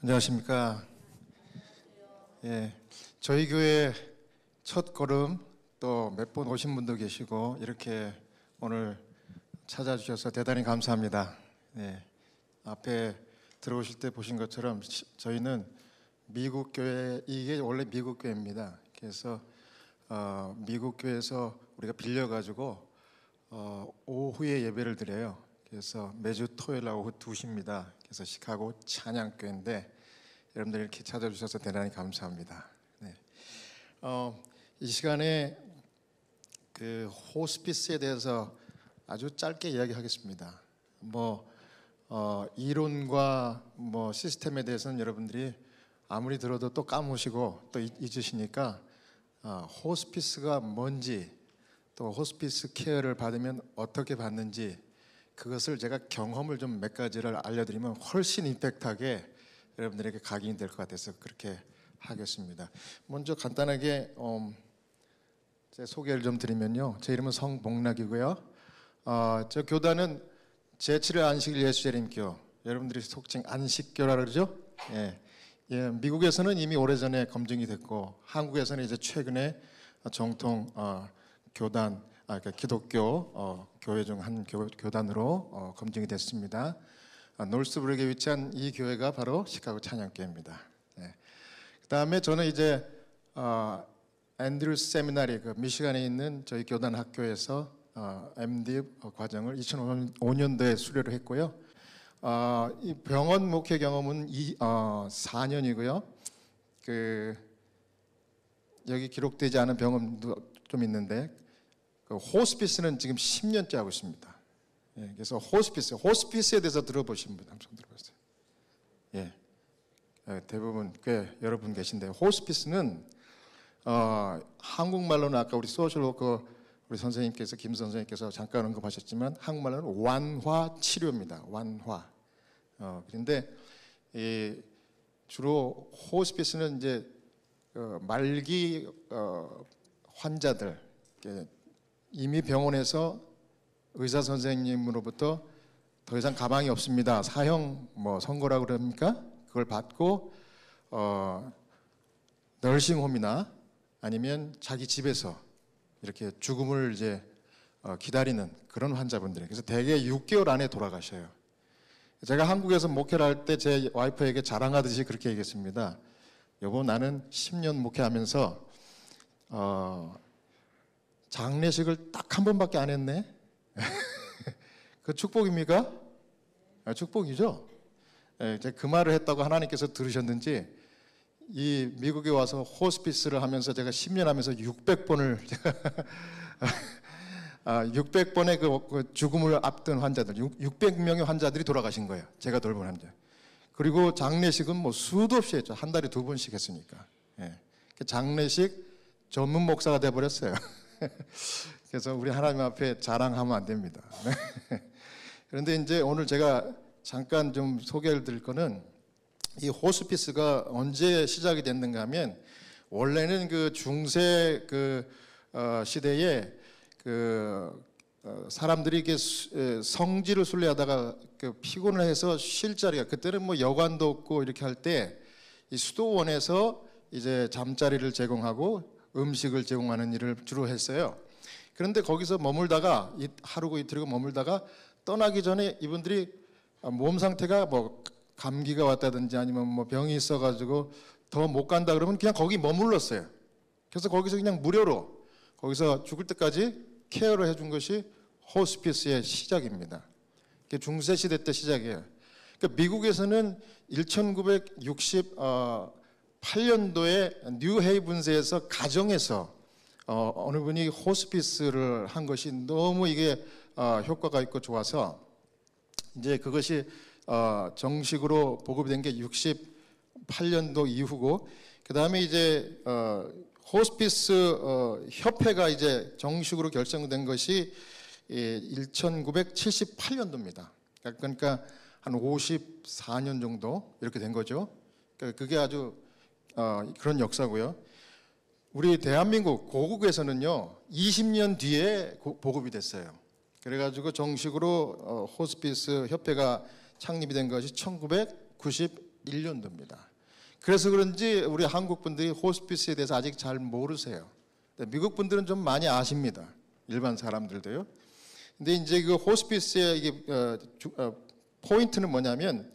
안녕하십니까. 예, 저희 교회 첫 걸음 또 몇 번 오신 분도 계시고 이렇게 오늘 찾아주셔서 대단히 감사합니다. 예, 앞에 들어오실 때 보신 것처럼 저희는 미국 교회, 이게 원래 미국 교회입니다. 그래서 미국 교회에서 우리가 빌려가지고 오후에 예배를 드려요. 그래서 매주 토요일 오후 2시입니다. 그래서 시카고 찬양교회인데 여러분들 이렇게 찾아주셔서 대단히 감사합니다. 네. 이 시간에 그 호스피스에 대해서 아주 짧게 이야기하겠습니다. 이론과 시스템에 대해서는 여러분들이 아무리 들어도 또 까무시고 또 잊으시니까 호스피스가 뭔지 또 호스피스 케어를 받으면 어떻게 받는지 그것을 제가 경험을 좀 몇 가지를 알려드리면 훨씬 임팩트하게 여러분들에게 각인이 될 것 같아서 그렇게 하겠습니다. 먼저 간단하게 제 소개를 좀 드리면요. 제 이름은 성복락이고요. 저 교단은 제7회 안식일 예수재림교, 여러분들이 속칭 안식교라 그러죠. 예. 예, 미국에서는 이미 오래전에 검증이 됐고 한국에서는 이제 최근에 정통 교단, 그러니까 기독교 교회 중 한 교단으로 검증이 됐습니다. 노스브룩에 위치한 이 교회가 바로 시카고 찬양교회입니다. 네. 그 다음에 저는 이제 앤드류 세미나리, 그 미시간에 있는 저희 교단 학교에서 MD 과정을 2005년도에 수료를 했고요. 이 병원 목회 경험은 4년이고요. 여기 기록되지 않은 병원도 좀 있는데 그 호스피스는 지금 10년째 하고 있습니다. 예, 그래서 호스피스에 대해서 들어보신 분 한번 손 들어보세요. 예, 대부분 꽤 여러분 계신데 호스피스는 한국말로는 아까 우리 소셜워커 우리 선생님께서 김 선생님께서 잠깐 언급하셨지만 한국말로는 완화 치료입니다. 완화. 그런데 주로 호스피스는 이제 말기 환자들 이미 병원에서 의사 선생님으로부터 더 이상 가망이 없습니다. 사형 선고라고 그럽니까? 그걸 받고 널싱홈이나 아니면 자기 집에서 이렇게 죽음을 이제 기다리는 그런 환자분들. 그래서 대개 6개월 안에 돌아가셔요. 제가 한국에서 목회를 할 때 제 와이프에게 자랑하듯이 그렇게 얘기했습니다. 여보, 나는 10년 목회하면서 장례식을 딱 한 번밖에 안 했네. 그 축복입니까? 축복이죠. 제가 그 말을 했다고 하나님께서 들으셨는지 이 미국에 와서 호스피스를 하면서 제가 10년 하면서 600번을 600번의 그 죽음을 앞둔 환자들 600명의 환자들이 돌아가신 거예요. 제가 돌본 환자. 그리고 장례식은 수도 없이 했죠. 한 달에 2번씩 했으니까. 예. 장례식 전문 목사가 돼버렸어요. 그래서 우리 하나님 앞에 자랑하면 안 됩니다. 그런데 이제 오늘 제가 잠깐 좀 소개를 드릴 거는 이 호스피스가 언제 시작이 됐는가 하면 원래는 그 중세 시대에 사람들이 이렇게 성지를 순례하다가 피곤을 해서 쉴 자리가 그때는 여관도 없고 이렇게 할 때 이 수도원에서 이제 잠자리를 제공하고 음식을 제공하는 일을 주로 했어요. 그런데 거기서 머물다가 하루고 이틀이고 머물다가 떠나기 전에 이분들이 몸 상태가 감기가 왔다든지 아니면 병이 있어가지고 더 못 간다 그러면 그냥 거기 머물렀어요. 그래서 거기서 그냥 무료로 거기서 죽을 때까지 케어를 해준 것이 호스피스의 시작입니다. 중세 시대 때 시작이에요. 그러니까 미국에서는 1968년도에 뉴헤이븐스에서 가정에서 어느 분이 호스피스를 한 것이 너무 이게 효과가 있고 좋아서 이제 그것이 정식으로 보급이 된 게 68년도 이후고 그 다음에 이제 호스피스 협회가 이제 정식으로 결성된 것이 1978년도입니다. 그러니까 한 54년 정도 이렇게 된 거죠. 그러니까 그게 아주 그런 역사고요. 우리 대한민국 고국에서는요 20년 뒤에 보급이 됐어요. 그래가지고 정식으로 호스피스 협회가 창립이 된 것이 1990 1년도입니다. 그래서 그런지 우리 한국 분들이 호스피스에 대해서 아직 잘 모르세요. 미국 분들은 좀 많이 아십니다. 일반 사람들도요. 근데 이제 그 호스피스의 이게 포인트는 뭐냐면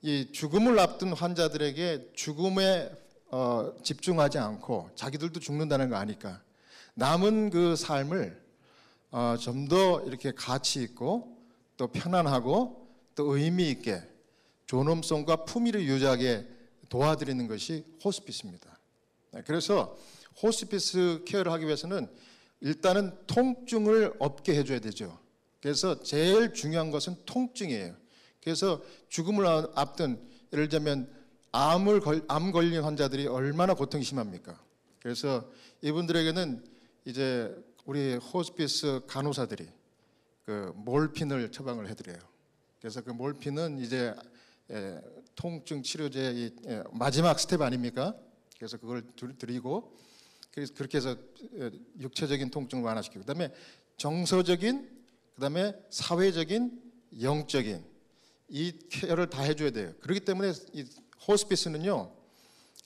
이 죽음을 앞둔 환자들에게 죽음에 집중하지 않고 자기들도 죽는다는 거 아니까 남은 그 삶을 좀 더 이렇게 가치 있고 또 편안하고 또 의미 있게 존엄성과 품위를 유지하게 도와드리는 것이 호스피스입니다. 그래서 호스피스 케어를 하기 위해서는 일단은 통증을 없게 해줘야 되죠. 그래서 제일 중요한 것은 통증이에요. 그래서 죽음을 앞둔 예를 들면 암 걸린 환자들이 얼마나 고통이 심합니까? 그래서 이분들에게는 이제 우리 호스피스 간호사들이 그 몰핀을 처방을 해드려요. 그래서 그 몰핀은 이제 통증 치료제의 마지막 스텝 아닙니까? 그래서 그걸 드리고 그래서 그렇게 해서 육체적인 통증을 완화시키고 그다음에 정서적인 그다음에 사회적인 영적인 이 케어를 다 해줘야 돼요. 그렇기 때문에 이 호스피스는요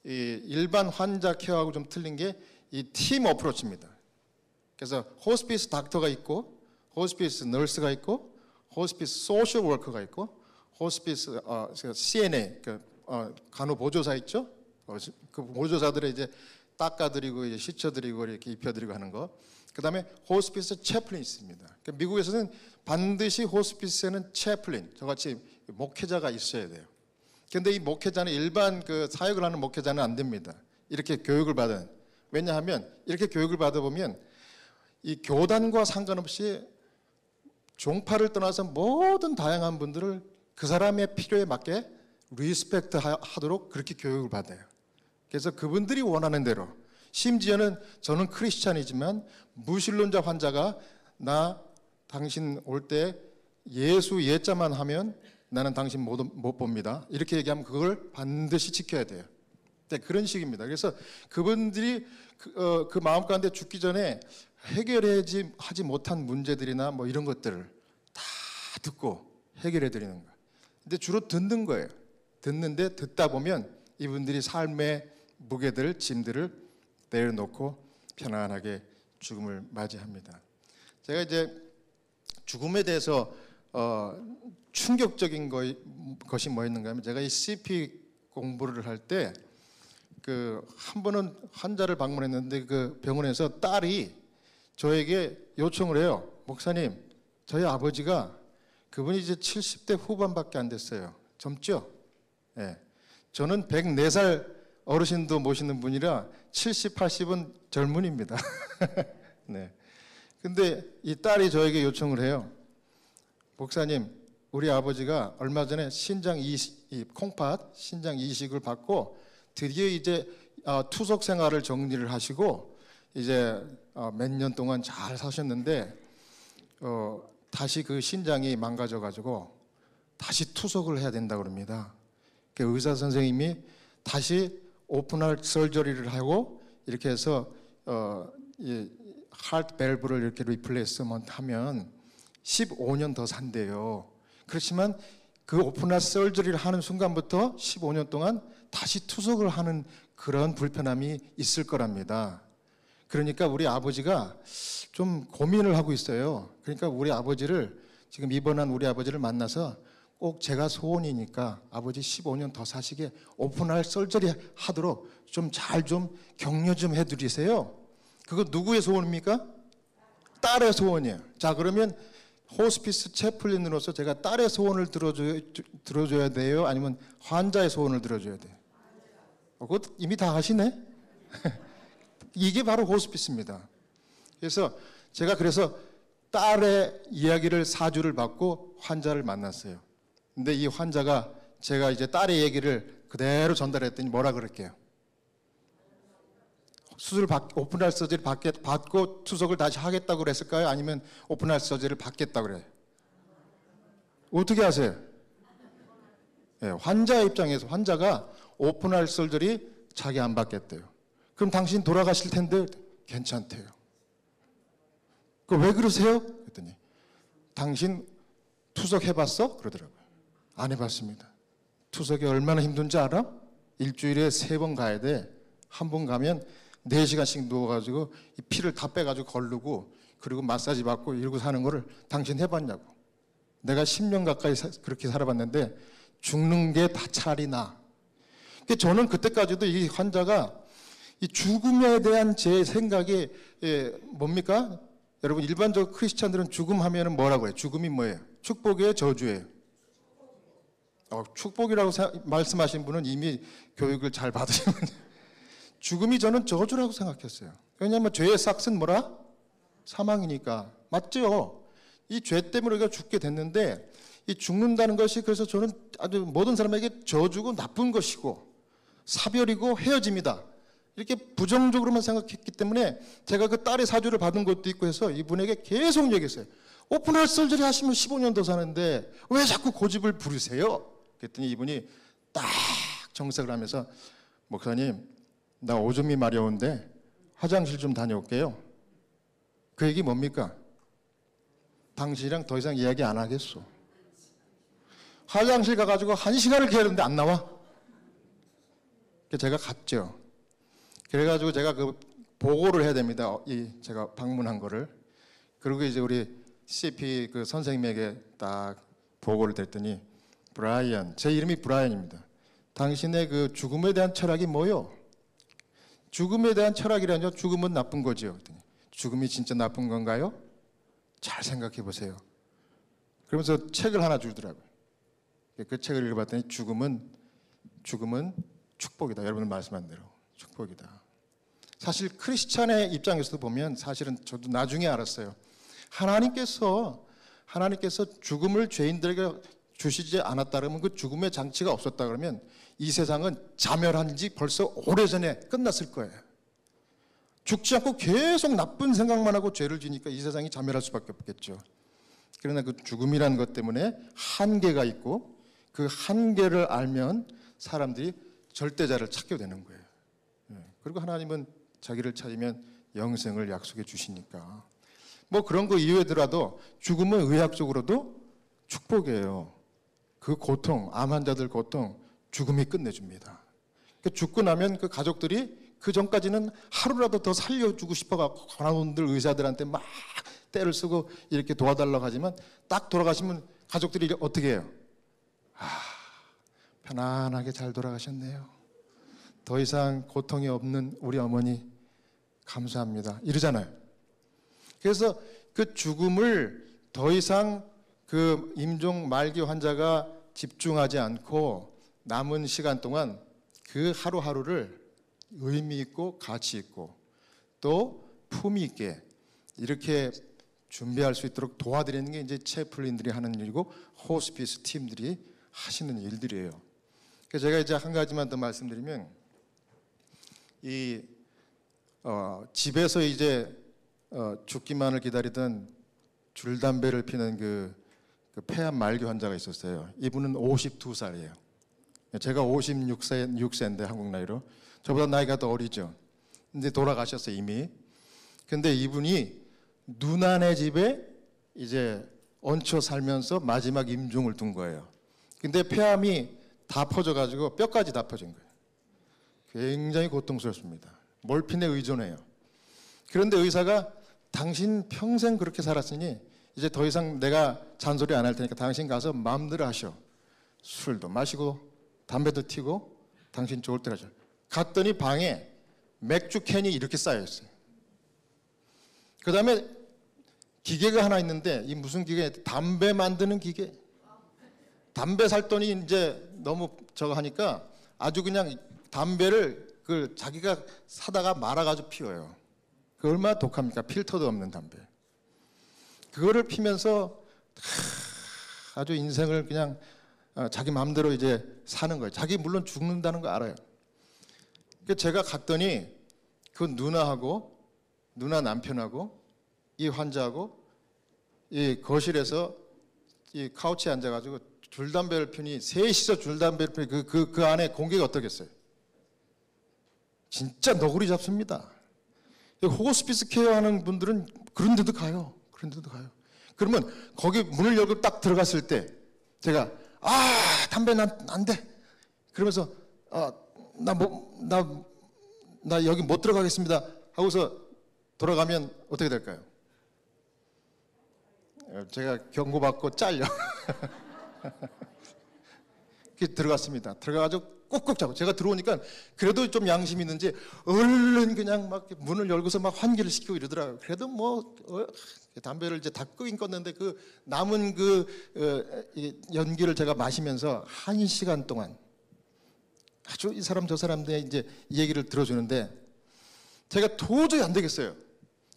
이 일반 환자 케어하고 좀 틀린 게 이 팀 어프로치입니다. 그래서 호스피스 닥터가 있고 호스피스 너스가 있고 호스피스 소셜 워커가 있고 호스피스 CNA 간호보조사 있죠? 그 보조사들을 이제 닦아드리고 이제 씻어드리고 이렇게 입혀드리고 하는 거. 그다음에 호스피스 채플린이 있습니다. 그러니까 미국에서는 반드시 호스피스에는 채플린, 저같이 목회자가 있어야 돼요. 그런데 이 목회자는 일반 그 사역을 하는 목회자는 안 됩니다. 이렇게 교육을 받은. 왜냐하면 이렇게 교육을 받아보면 이 교단과 상관없이 종파를 떠나서 모든 다양한 분들을 그 사람의 필요에 맞게 리스펙트 하도록 그렇게 교육을 받아요. 그래서 그분들이 원하는 대로 심지어는 저는 크리스찬이지만 무신론자 환자가 나 당신 올 때 예수 예자만 하면 나는 당신 못 봅니다. 이렇게 얘기하면 그걸 반드시 지켜야 돼요. 네, 그런 식입니다. 그래서 그분들이 그 마음 가운데 죽기 전에 해결하지 못한 문제들이나 뭐 이런 것들을 다 듣고 해결해 드리는 거예요. 근데 주로 듣는 거예요. 듣는데 듣다 보면 이분들이 삶의 무게들, 짐들을 내려놓고 편안하게 죽음을 맞이합니다. 제가 이제 죽음에 대해서 충격적인 것이 뭐였는가 하면 제가 이 CP 공부를 할 때 그 한 번은 환자를 방문했는데 그 병원에서 딸이 저에게 요청을 해요. 목사님, 저희 아버지가 그분이 이제 70대 후반밖에 안 됐어요. 젊죠? 예. 저는 104살 어르신도 모시는 분이라 70, 80은 젊은입니다. 네. 근데 이 딸이 저에게 요청을 해요. 목사님, 우리 아버지가 얼마 전에 콩팥 신장 이식을 받고 드디어 이제 투석 생활을 정리를 하시고 이제 몇 년 동안 잘 사셨는데 다시 그 신장이 망가져가지고 다시 투석을 해야 된다 그럽니다. 그 의사 선생님이 다시 오픈하트 설저리를 하고 이렇게 해서 이 하트 밸브를 이렇게 리플레이스먼트 하면 15년 더 산대요. 그렇지만 그 오픈하트 설저리를 하는 순간부터 15년 동안 다시 투석을 하는 그런 불편함이 있을 거랍니다. 그러니까 우리 아버지가 좀 고민을 하고 있어요. 그러니까 우리 아버지를 지금 입원한 우리 아버지를 만나서 꼭 제가 소원이니까 아버지 15년 더 사시게 오픈할 설저리 하도록 좀 잘 좀 격려 좀 해드리세요. 그거 누구의 소원입니까? 딸의 소원이에요. 자, 그러면 호스피스 채플린으로서 제가 딸의 소원을 들어줘야 돼요? 아니면 환자의 소원을 들어줘야 돼요? 그거 이미 다 하시네? 이게 바로 호스피스입니다. 그래서 제가 딸의 이야기를 사주를 받고 환자를 만났어요. 근데 이 환자가 제가 이제 딸의 얘기를 그대로 전달했더니 뭐라 그럴게요? 오픈할 서저리 받고 투석을 다시 하겠다고 그랬을까요? 아니면 오픈할 서저리를 받겠다고 그래요? 어떻게 하세요? 네, 환자 입장에서 환자가 오픈할 서저리 자기 안 받겠대요. 그럼 당신 돌아가실 텐데 괜찮대요. 왜 그러세요? 그랬더니 당신 투석해봤어? 그러더라고요. 안 해봤습니다. 투석이 얼마나 힘든지 알아? 일주일에 3번 가야 돼. 한 번 가면 4시간씩 누워가지고 이 피를 다 빼가지고 걸르고 그리고 마사지 받고 이러고 사는 거를 당신 해봤냐고. 내가 10년 가까이 그렇게 살아봤는데 죽는 게 다 차라리 나. 그러니까 저는 그때까지도 이 환자가 이 죽음에 대한 제 생각이 뭡니까? 여러분 일반적 크리스찬들은 죽음 하면은 뭐라고 해요? 죽음이 뭐예요? 축복이에요? 저주예요? 축복이라고 말씀하신 분은 이미 교육을 잘 받으신 분이에요. 죽음이 저는 저주라고 생각했어요. 왜냐하면 죄의 삭은 뭐라? 사망이니까. 맞죠? 이 죄 때문에 우리가 죽게 됐는데 이 죽는다는 것이 그래서 저는 아주 모든 사람에게 저주고 나쁜 것이고 사별이고 헤어짐이다. 이렇게 부정적으로만 생각했기 때문에 제가 그 딸의 사주를 받은 것도 있고 해서 이분에게 계속 얘기했어요. 오픈할 설저리 하시면 15년 더 사는데 왜 자꾸 고집을 부리세요? 그랬더니 이분이 딱 정색을 하면서 목사님 나 오줌이 마려운데 화장실 좀 다녀올게요. 그 얘기 뭡니까? 당신이랑 더 이상 이야기 안 하겠어. 화장실 가가지고 1시간을 기다렸는데 안 나와. 제가 갔죠. 그래가지고 제가 그 보고를 해야 됩니다. 제가 방문한 거를. 그리고 이제 우리 CP 그 선생님에게 딱 보고를 드렸더니 브라이언, 제 이름이 브라이언입니다. 당신의 그 죽음에 대한 철학이 뭐요? 죽음에 대한 철학이라뇨? 죽음은 나쁜 거지요. 죽음이 진짜 나쁜 건가요? 잘 생각해 보세요. 그러면서 책을 하나 주더라고요. 그 책을 읽어봤더니 죽음은 축복이다. 여러분 말씀한 대로 축복이다. 사실 크리스찬의 입장에서도 보면 사실은 저도 나중에 알았어요. 하나님께서 죽음을 죄인들에게 주시지 않았다 그러면 그 죽음의 장치가 없었다 그러면 이 세상은 자멸한 지 벌써 오래전에 끝났을 거예요. 죽지 않고 계속 나쁜 생각만 하고 죄를 지니까 이 세상이 자멸할 수밖에 없겠죠. 그러나 그 죽음이라는 것 때문에 한계가 있고 그 한계를 알면 사람들이 절대자를 찾게 되는 거예요. 그리고 하나님은 자기를 찾으면 영생을 약속해 주시니까 뭐 그런 거 이외더라도 죽음은 의학적으로도 축복이에요. 그 고통, 암 환자들 고통 죽음이 끝내줍니다. 죽고 나면 그 가족들이 그 전까지는 하루라도 더 살려주고 싶어갖고 관원들 의사들한테 막 때를 쓰고 이렇게 도와달라고 하지만 딱 돌아가시면 가족들이 어떻게 해요? 편안하게 잘 돌아가셨네요. 더 이상 고통이 없는 우리 어머니 감사합니다. 이러잖아요. 그래서 그 죽음을 더 이상 그 임종 말기 환자가 집중하지 않고 남은 시간 동안 그 하루하루를 의미 있고 가치 있고 또 품위 있게 이렇게 준비할 수 있도록 도와드리는 게 이제 채플린들이 하는 일이고 호스피스 팀들이 하시는 일들이에요. 그래서 제가 이제 한 가지만 더 말씀드리면 집에서 이제 죽기만을 기다리던 줄담배를 피는 그 폐암 말기 환자가 있었어요. 이분은 52살이에요. 제가 56세인데 한국 나이로 저보다 나이가 더 어리죠. 근데 돌아가셨어요 이미. 근데 이분이 누나네 집에 이제 얹혀 살면서 마지막 임종을 둔 거예요. 근데 폐암이 다 퍼져가지고 뼈까지 다 퍼진 거예요. 굉장히 고통스럽습니다. 몰핀에 의존해요. 그런데 의사가 당신 평생 그렇게 살았으니 이제 더 이상 내가 잔소리 안 할 테니까 당신 가서 마음대로 하셔. 술도 마시고 담배도 튀고 당신 좋을 대로 하셔. 갔더니 방에 맥주 캔이 이렇게 쌓여있어요. 그 다음에 기계가 하나 있는데 이 무슨 기계? 담배 만드는 기계. 담배 살 돈이 이제 너무 저거 하니까 아주 그냥 담배를 그 자기가 사다가 말아가지고 피워요. 그 얼마나 독합니까? 필터도 없는 담배. 그거를 피면서 아주 인생을 그냥 자기 마음대로 이제 사는 거예요. 자기 물론 죽는다는 거 알아요. 제가 갔더니 그 누나 남편하고 이 환자하고 이 거실에서 이 카우치에 앉아가지고 줄담배를 피니 셋이서 줄담배를 피니 그 안에 공기가 어떻겠어요? 진짜 너구리 잡습니다. 호스피스 케어 하는 분들은 그런 데도 가요. 그러면 거기 문을 열고 딱 들어갔을 때 제가 담배 난 안 돼. 그러면서 나 여기 못 들어가겠습니다 하고서 돌아가면 어떻게 될까요? 제가 경고받고 잘려. 들어갔습니다. 들어가가지고 꾹꾹 잡고, 제가 들어오니까 그래도 좀 양심이 있는지 얼른 그냥 막 문을 열고서 막 환기를 시키고 이러더라고요. 그래도 뭐 담배를 이제 다 끄긴 껐는데 그 남은 이 연기를 제가 마시면서 1시간 동안 아주 이 사람 저 사람들의 이제 이 얘기를 들어주는데 제가 도저히 안 되겠어요.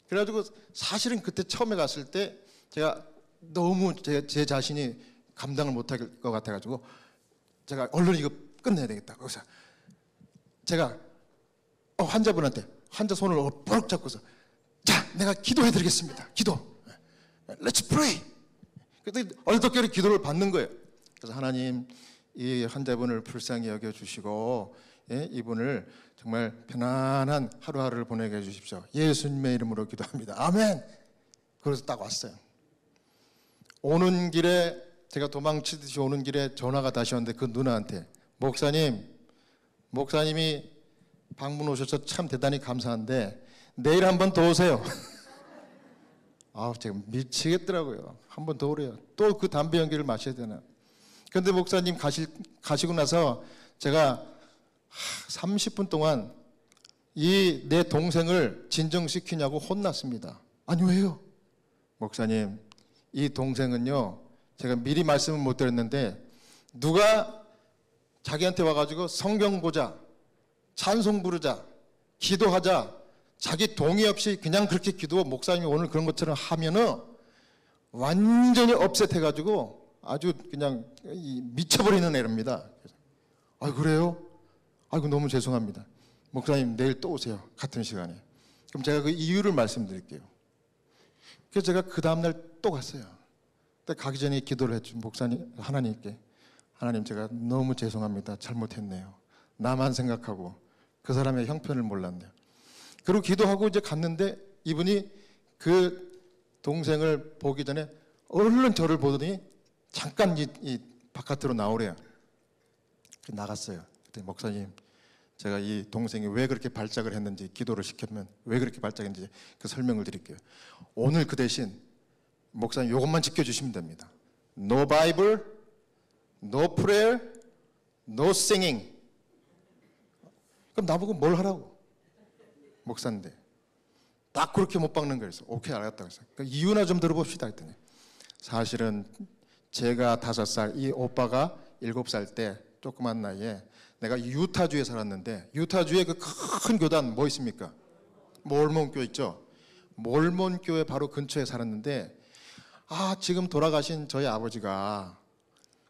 그래가지고 사실은 그때 처음에 갔을 때 제가 너무 제 자신이 감당을 못할 것 같아가지고 제가 얼른 이거 끝내야 되겠다. 그래서 제가 환자분한테 환자 손을 뽀록 잡고서 자, 내가 기도해드리겠습니다. 기도. Let's pray. 그때 얼떨결에 기도를 받는 거예요. 그래서 하나님, 이 환자분을 불쌍히 여겨주시고 이분을 정말 편안한 하루하루를 보내게 해주십시오. 예수님의 이름으로 기도합니다. 아멘. 그래서 딱 왔어요. 오는 길에 제가 도망치듯이 오는 길에 전화가 다시 왔는데 그 누나한테 목사님이 방문 오셔서 참 대단히 감사한데 내일 한 번 더 오세요. 제가 미치겠더라고요. 한 번 더 오래요. 또 그 담배 연기를 마셔야 되나. 그런데 목사님 가시고 나서 제가 30분 동안 이 내 동생을 진정시키냐고 혼났습니다. 아니 왜요? 목사님, 이 동생은요, 제가 미리 말씀을 못 드렸는데 누가 자기한테 와가지고 성경 보자, 찬송 부르자, 기도하자, 자기 동의 없이 그냥 그렇게 기도, 목사님이 오늘 그런 것처럼 하면은 완전히 업셋해가지고 아주 그냥 미쳐버리는 애랍니다. 그래요? 아이고 너무 죄송합니다. 목사님 내일 또 오세요. 같은 시간에. 그럼 제가 그 이유를 말씀드릴게요. 그래서 제가 그 다음날 또 갔어요. 근데 가기 전에 기도를 했죠. 목사님, 하나님께. 하나님, 제가 너무 죄송합니다. 잘못했네요. 나만 생각하고 그 사람의 형편을 몰랐네요. 그리고 기도하고 이제 갔는데 이분이 그 동생을 보기 전에 얼른 저를 보더니 잠깐 이 바깥으로 나오래요. 나갔어요. 그때 목사님, 제가 이 동생이 왜 그렇게 발작을 했는지, 기도를 시켰면 왜 그렇게 발작했는지 그 설명을 드릴게요. 오늘 그 대신 목사님 이것만 지켜주시면 됩니다. No Bible, no prayer, no singing. 그럼 나보고 뭘 하라고? 목사인데. 딱 그렇게 못 박는 거예요. 오케이, 알았다. 그래서 그러니까 이유나 좀 들어봅시다 했더니 사실은 제가 5살, 이 오빠가 7살 때 조그만 나이에 내가 유타주에 살았는데, 유타주에 그 큰 교단 뭐 있습니까? 몰몬교회 있죠. 몰몬교회 바로 근처에 살았는데 지금 돌아가신 저희 아버지가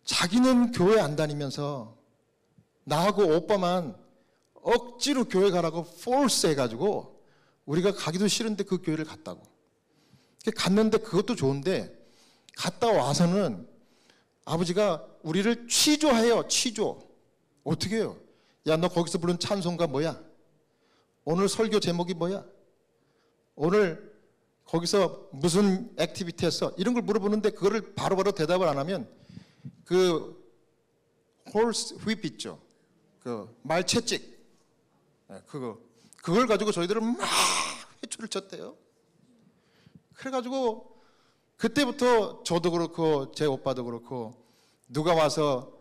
자기는 교회 안 다니면서 나하고 오빠만 억지로 교회 가라고 포스 해가지고 우리가 가기도 싫은데 그 교회를 갔다고. 갔는데 그것도 좋은데 갔다 와서는 아버지가 우리를 취조해요. 취조. 어떻게 해요? 야, 너 거기서 부른 찬송가 뭐야? 오늘 설교 제목이 뭐야? 오늘 거기서 무슨 액티비티 했어? 이런 걸 물어보는데 그거를 바로바로 대답을 안 하면 그 홀스 휘프 있죠. 그 말채찍. 그걸 가지고 저희들은 막 회초를 쳤대요. 그래가지고 그때부터 저도 그렇고 제 오빠도 그렇고 누가 와서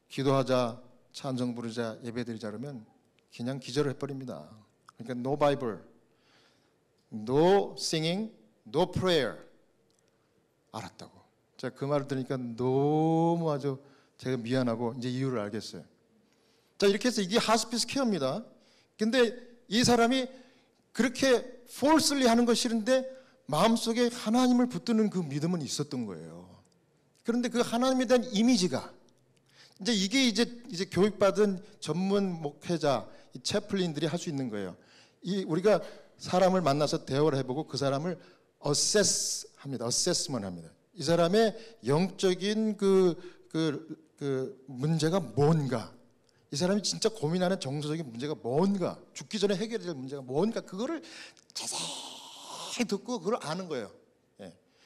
기도하자, 찬송 부르자, 예배드리자 그러면 그냥 기절을 해버립니다. 그러니까 no Bible, no singing, no prayer. 알았다고. 제가 그 말을 들으니까 너무 아주 제가 미안하고 이제 이유를 알겠어요. 자, 이렇게 해서 이게 하스피스 케어입니다. 근데 이 사람이 그렇게 falsely 하는 거 싫은데 마음속에 하나님을 붙드는 그 믿음은 있었던 거예요. 그런데 그 하나님에 대한 이미지가 이게 이제 교육받은 전문 목회자, 이 채플린들이 할 수 있는 거예요. 우리가 사람을 만나서 대화를 해보고 그 사람을 어세스합니다. 어세스먼 합니다. 이 사람의 영적인 그 문제가 뭔가, 이 사람이 진짜 고민하는 정서적인 문제가 뭔가, 죽기 전에 해결해야 될 문제가 뭔가, 그거를 자세히 듣고 그걸 아는 거예요.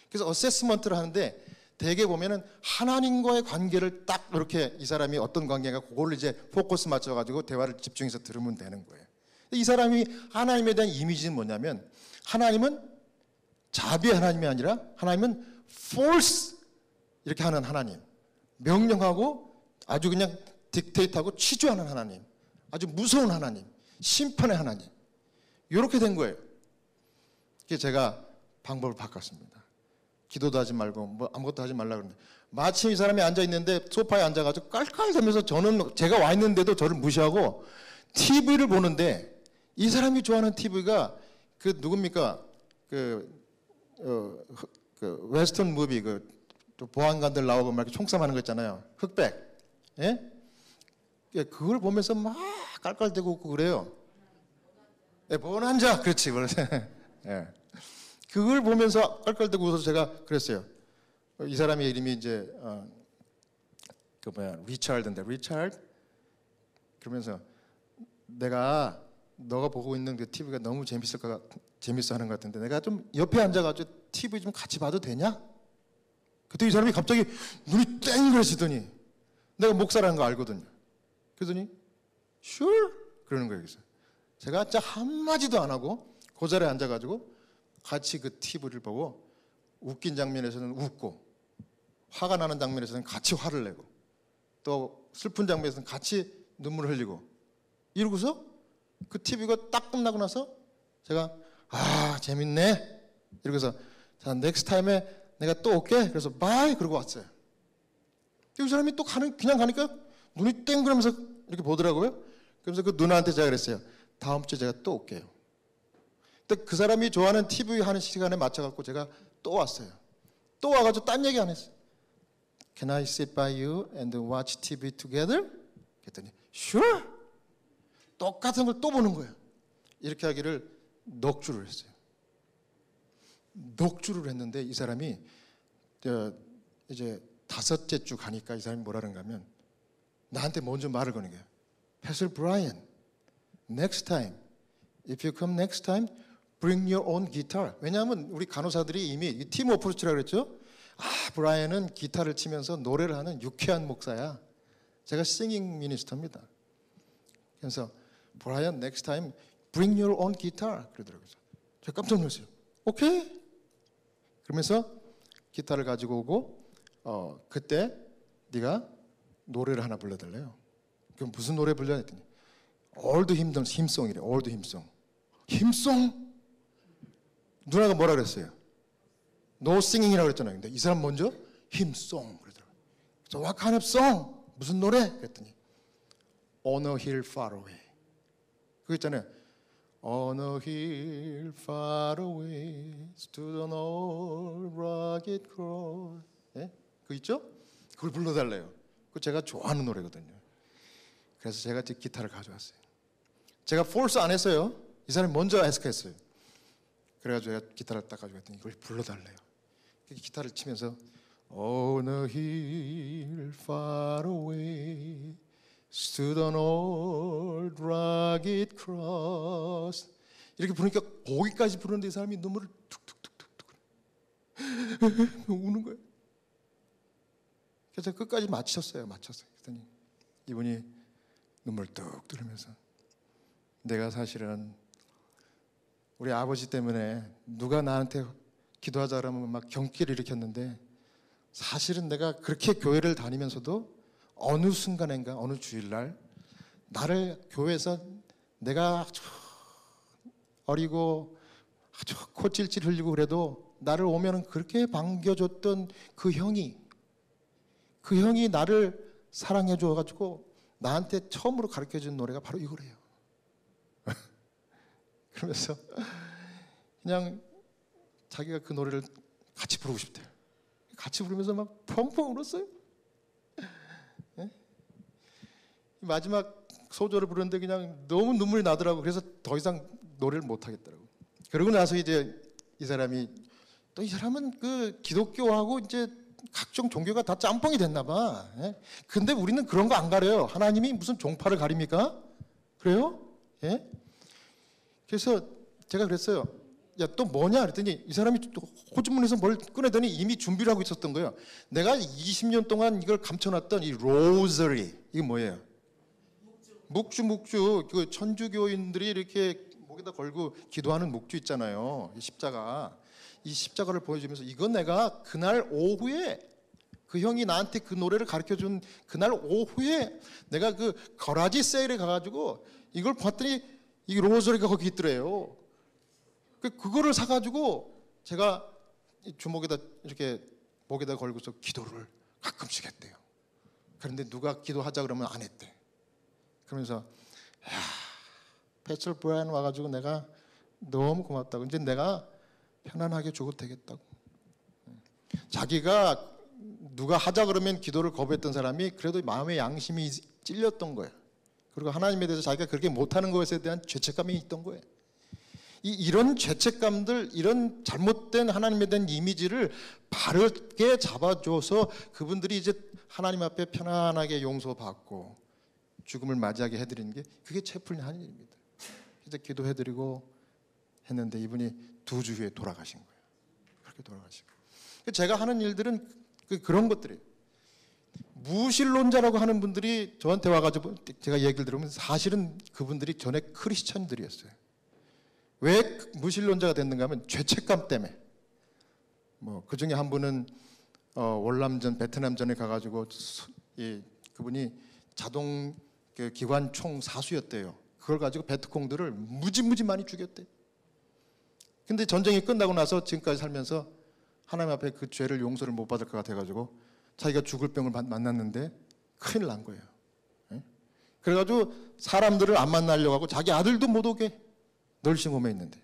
그래서 어세스먼트를 하는데 대개 보면은 하나님과의 관계를 딱 이렇게 이 사람이 어떤 관계가 그거를 이제 포커스 맞춰가지고 대화를 집중해서 들으면 되는 거예요. 이 사람이 하나님에 대한 이미지는 뭐냐면 하나님은 자비의 하나님이 아니라 하나님은 force 이렇게 하는 하나님, 명령하고 아주 그냥 딕테이트하고 취조하는 하나님, 아주 무서운 하나님, 심판의 하나님, 이렇게 된 거예요. 그래서 제가 방법을 바꿨습니다. 기도도 하지 말고 뭐 아무것도 하지 말라 그러는데 마침 이 사람이 앉아 있는데 소파에 앉아가지고 깔깔대면서 저는 제가 와 있는데도 저를 무시하고 TV를 보는데 이 사람이 좋아하는 TV가 그 누굽니까 그 웨스턴 무비 또 보안관들 나오고 막 총싸움하는 거 있잖아요. 흑백. 예? 그걸 보면서 막 깔깔대고 웃고 그래요. 예, bonanza. 그렇지. 예. 그걸 보면서 깔깔대고 웃어서 제가 그랬어요. 이 사람의 이름이 이제 리차드인데 리차드. 그러면서 내가 너가 보고 있는 그 TV가 너무 재밌어 하는 것 같은데 내가 좀 옆에 앉아가지고 TV 좀 같이 봐도 되냐? 그때 이 사람이 갑자기 눈이 땡그러지더니 내가 목사라는 거 알거든요. 그러더니 sure 그러는 거예요. 그래서 제가 진짜 한마디도 안 하고 그 자리에 앉아가지고 같이 그 TV를 보고 웃긴 장면에서는 웃고 화가 나는 장면에서는 같이 화를 내고 또 슬픈 장면에서는 같이 눈물을 흘리고 이러고서 그 TV가 딱 끝나고 나서 제가 재밌네 이러고서 자 넥스트 타임에 내가 또 올게 그래서 바이 그러고 왔어요. 이 사람이 또 그냥 가니까 눈이 땡 그러면서 이렇게 보더라고요. 그러면서 그 누나한테 제가 그랬어요. 다음 주에 제가 또 올게요. 근데 그 사람이 좋아하는 TV 하는 시간에 맞춰갖고 제가 또 왔어요. 또 와가지고 딴 얘기 안 했어요. Can I sit by you and watch TV together? 그랬더니 sure. 똑같은 걸 또 보는 거예요. 이렇게 하기를 넉 주를 했어요. 넉 주를 했는데 이 사람이 이제 5째 주 가니까 이 사람이 뭐라 그런가 하면 나한테 먼저 말을 거는 거예요. Pastor Brian, next time, if you come next time, bring your own guitar. 왜냐하면 우리 간호사들이 이미 팀 어프로치라고 그랬죠. 브라이언은 기타를 치면서 노래를 하는 유쾌한 목사야. 제가 싱잉 미니스터입니다. 그래서 브라이언, next time, bring your own guitar. 그러더라고요. 제가 깜짝 놀랐어요. 오케이. 그러면서 기타를 가지고 오고 그때 네가 노래를 하나 불러달래요. 그럼 무슨 노래 불려? 했더니 올드 힘송이래. 올드 힘송. 힘송? 누나가 뭐라 그랬어요? No singing이라고 그랬잖아요. 근데 이 사람 먼저 힘송 그러더라고요. 그래서 what kind of song? 무슨 노래? 그랬더니 On a hill far away. 그거 있잖아요. On a hill far away stood an old rugged cross. 예? 그거 있죠? 그걸 불러달래요. 그거 제가 좋아하는 노래거든요. 그래서 제가 제 기타를 가져왔어요. 제가 force 안 했어요. 이 사람이 먼저 애석했어요. 그래가지고 제가 기타를 딱 가져왔더니 이걸 불러달래요. 기타를 치면서 On a hill far away stood an old rugged cross. 이렇게 부르니까 거기까지 부르는데 이 사람이 눈물을 툭툭툭툭툭 우는 거예요. 그래서 끝까지 맞췄어요. 그랬더니 이분이 눈물 뚝 들으면서 내가 사실은 우리 아버지 때문에 누가 나한테 기도하자 그러면 막 경기를 일으켰는데 사실은 내가 그렇게 교회를 다니면서도 어느 순간인가 어느 주일날 나를 교회에서 내가 아주 어리고 아주 콧질질 흘리고 그래도 나를 오면은 그렇게 반겨줬던 그 형이 나를 사랑해 줘가지고 나한테 처음으로 가르쳐준 노래가 바로 이거래요. 그러면서 그냥 자기가 그 노래를 같이 부르고 싶대요. 같이 부르면서 막 펑펑 울었어요. 네? 마지막 소절을 부르는데 그냥 너무 눈물이 나더라고. 그래서 더 이상 노래를 못 하겠더라고. 그러고 나서 이제 이 사람이 또 이 사람은 그 기독교하고 이제 각종 종교가 다 짬뽕이 됐나 봐. 예? 근데 우리는 그런 거 안 가려요. 하나님이 무슨 종파를 가립니까? 그래요? 예? 그래서 제가 그랬어요. 야, 또 뭐냐 그랬더니 이 사람이 또 호주머니에서 뭘 꺼내더니 이미 준비를 하고 있었던 거예요. 내가 20년 동안 이걸 감춰놨던 이 로저리, 이게 뭐예요? 묵주. 그 천주교인들이 이렇게 목에다 걸고 기도하는 묵주 있잖아요. 이 십자가. 이 십자가를 보여주면서 이건 내가 그날 오후에 그 형이 나한테 그 노래를 가르쳐준 그날 오후에 내가 그 거라지 세일에 가가지고 이걸 봤더니 이 로저리가 거기 있더래요. 그거를 사가지고 제가 주먹에다 이렇게 목에다 걸고서 기도를 가끔씩 했대요. 그런데 누가 기도하자 그러면 안 했대. 그러면서 야, 패철 브라이언 와가지고 내가 너무 고맙다고. 이제 내가 편안하게 죽어도 되겠다고. 자기가 누가 하자 그러면 기도를 거부했던 사람이 그래도 마음의 양심이 찔렸던 거예요. 그리고 하나님에 대해서 자기가 그렇게 못하는 것에 대한 죄책감이 있던 거예요. 이런 죄책감들, 이런 잘못된 하나님에 대한 이미지를 바르게 잡아줘서 그분들이 이제 하나님 앞에 편안하게 용서받고 죽음을 맞이하게 해드리는 게 그게 채플린 한 일입니다. 이제 기도해드리고 했는데 이분이 2주 후에 돌아가신 거예요. 그렇게 돌아가시고. 제가 하는 일들은 그런 것들이에요. 무신론자라고 하는 분들이 저한테 와가지고 제가 얘기를 들으면 사실은 그분들이 전에 크리스천들이었어요. 왜 무신론자가 됐는가 하면 죄책감 때문에. 뭐 그 중에 한 분은 월남전 베트남전에 가가지고 그분이 자동 기관총 사수였대요. 그걸 가지고 베트콩들을 무지 많이 죽였대. 근데 전쟁이 끝나고 나서 지금까지 살면서 하나님 앞에 그 죄를 용서를 못 받을 것 같아가지고 자기가 죽을 병을 만났는데 큰일 난 거예요. 그래가지고 사람들을 안 만나려고 하고 자기 아들도 못 오게 널싱홈에 있는데.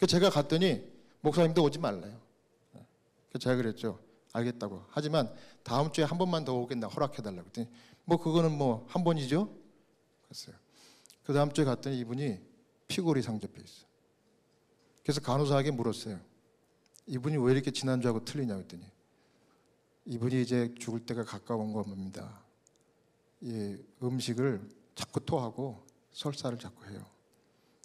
제가 갔더니 목사님도 오지 말래요. 제가 그랬죠. 알겠다고. 하지만 다음 주에 한 번만 더 오겠나 허락해달라고 했더니 뭐 그거는 뭐 한 번이죠. 그랬어요. 그 다음 주에 갔더니 이분이 피골이 상접해 있어요. 그래서 간호사에게 물었어요. 이분이 왜 이렇게 지난주하고 틀리냐고 했더니 이분이 이제 죽을 때가 가까운 겁니다. 이 음식을 자꾸 토하고 설사를 자꾸 해요.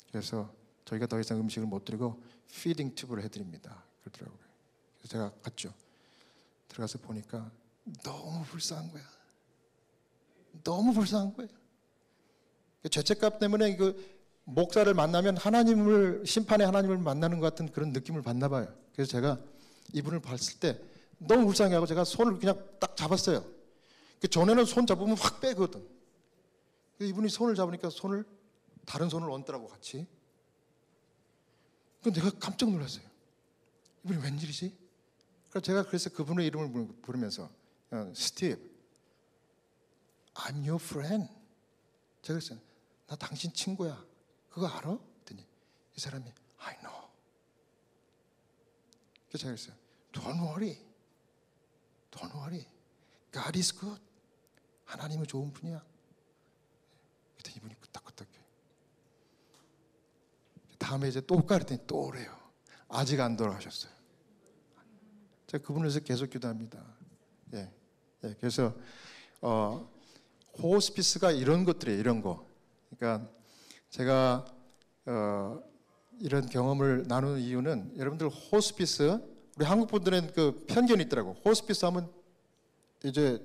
그래서 저희가 더 이상 음식을 못 드리고 피딩 튜브를 해드립니다. 그러더라고요. 그래서 제가 갔죠. 들어가서 보니까 너무 불쌍한 거야. 너무 불쌍한 거예요. 죄책감 때문에 목사를 만나면 심판의 하나님을 만나는 것 같은 그런 느낌을 받나 봐요. 그래서 제가 이분을 봤을 때 너무 불쌍해하고 제가 손을 그냥 딱 잡았어요. 전에는 손 잡으면 확 빼거든. 이분이 손을 잡으니까 다른 손을 얹더라고 같이. 내가 깜짝 놀랐어요. 이분이 웬일이지? 그래서 그분의 이름을 부르면서 스티브, I'm your friend. 제가 그랬어요. 나 당신 친구야. 그거 알아? 그랬더니 이 사람이 I know. 그래서 제가 그랬어요. Don't worry. God is good. 하나님은 좋은 분이야. 그랬더니 이분이 끄떡끄떡해. 다음에 이제 또 올까 그랬더니 또 오래요. 아직 안 돌아가셨어요. 제가 그분을 위해서 계속 기도합니다. 그래서 호스피스가 이런 것들이에요. 이런 거. 그러니까 제가 이런 경험을 나누는 이유는 여러분들 호스피스, 우리 한국 분들은 그 편견이 있더라고. 호스피스 하면 이제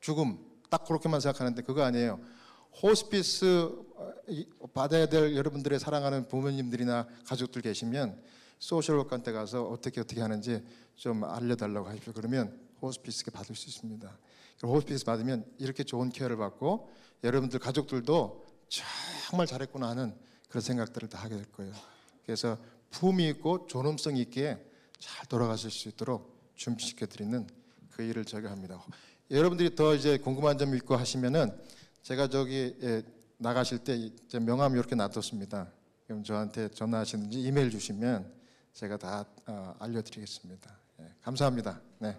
죽음 딱 그렇게만 생각하는데 그거 아니에요. 호스피스 받아야 될 여러분들의 사랑하는 부모님들이나 가족들 계시면 소셜워크한테 가서 어떻게 하는지 좀 알려달라고 하십시오. 그러면 호스피스 받을 수 있습니다. 호스피스 받으면 이렇게 좋은 케어를 받고 여러분들 가족들도 정말 잘했구나 하는 그런 생각들을 다 하게 될 거예요. 그래서 품위 있고 존엄성 있게 잘 돌아가실 수 있도록 준비시켜 드리는 그 일을 제가 합니다. 여러분들이 더 이제 궁금한 점 있고 하시면은 제가 저기 나가실 때 이제 명함 이렇게 놔뒀습니다. 그럼 저한테 전화하시든지 이메일 주시면 제가 다 알려드리겠습니다. 감사합니다. 네.